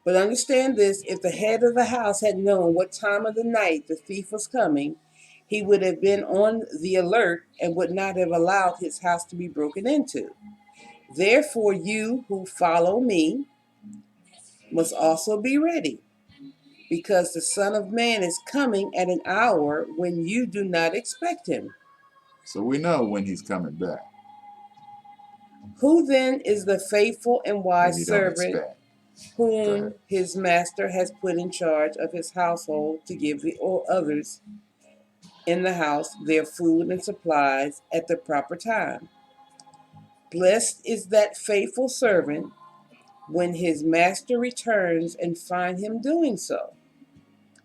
But understand this, if the head of the house had known what time of the night the thief was coming, he would have been on the alert and would not have allowed his house to be broken into. Therefore, you who follow me must also be ready, because the Son of Man is coming at an hour when you do not expect him. So we know when he's coming back, Who then is the faithful and when wise you don't servant expect. Go ahead. whom his master has put in charge of his household to give the others in the house their food and supplies at the proper time? Blessed is that faithful servant when his master returns and find him doing so.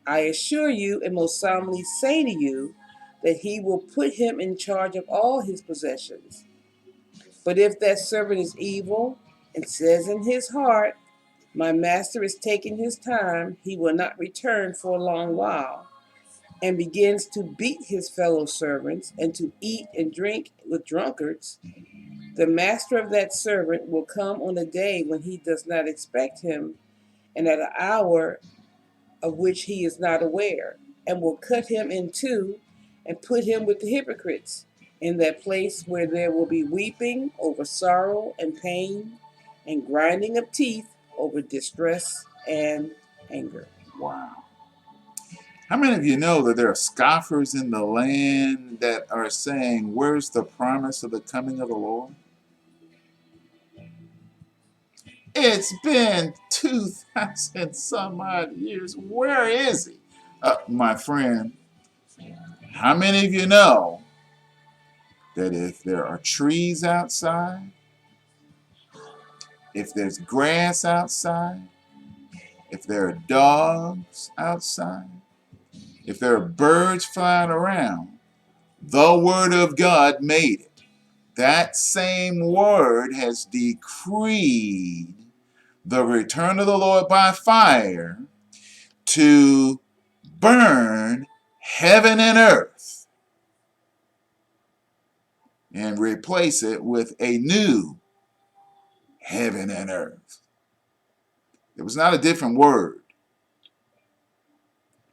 I assure you and most solemnly say to you that he will put him in charge of all his possessions. But if that servant is evil and says in his heart, my master is taking his time, he will not return for a long while, and begins to beat his fellow servants and to eat and drink with drunkards, the master of that servant will come on a day when he does not expect him, and at an hour of which he is not aware, and will cut him in two and put him with the hypocrites, in that place where there will be weeping over sorrow and pain, and grinding of teeth over distress and anger. Wow. How many of you know that there are scoffers in the land that are saying, where's the promise of the coming of the Lord? It's been 2,000 some odd years. Where is he? My friend, how many of you know that if there are trees outside, if there's grass outside, if there are dogs outside, if there are birds flying around, the Word of God made it. That same Word has decreed the return of the Lord by fire to burn heaven and earth and replace it with a new heaven and earth. It was not a different word.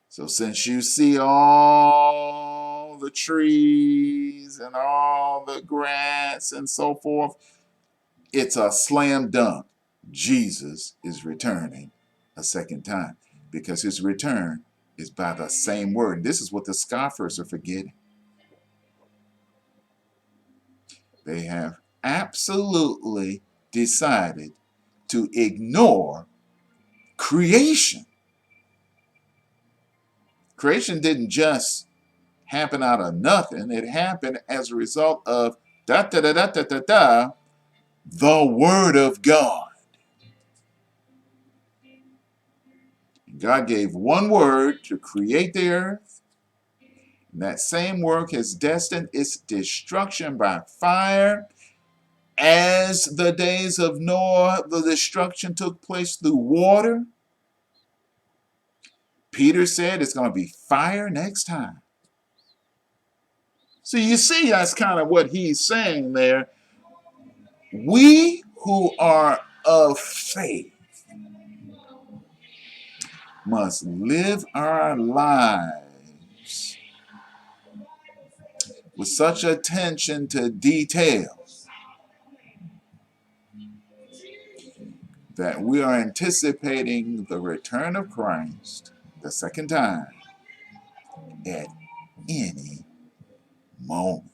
So since you see all the trees and all the grass and so forth, it's a slam dunk. Jesus is returning a second time because his return is by the same word. This is what the scoffers are forgetting. They have absolutely decided to ignore creation. Creation didn't just happen out of nothing. It happened as a result of da da da da da da da, the Word of God. God gave one word to create the earth, and that same work has destined its destruction by fire. As the days of Noah, the destruction took place through water. Peter said it's going to be fire next time. So you see, that's kind of what he's saying there. We who are of faith must live our lives with such attention to detail that we are anticipating the return of Christ the second time at any moment.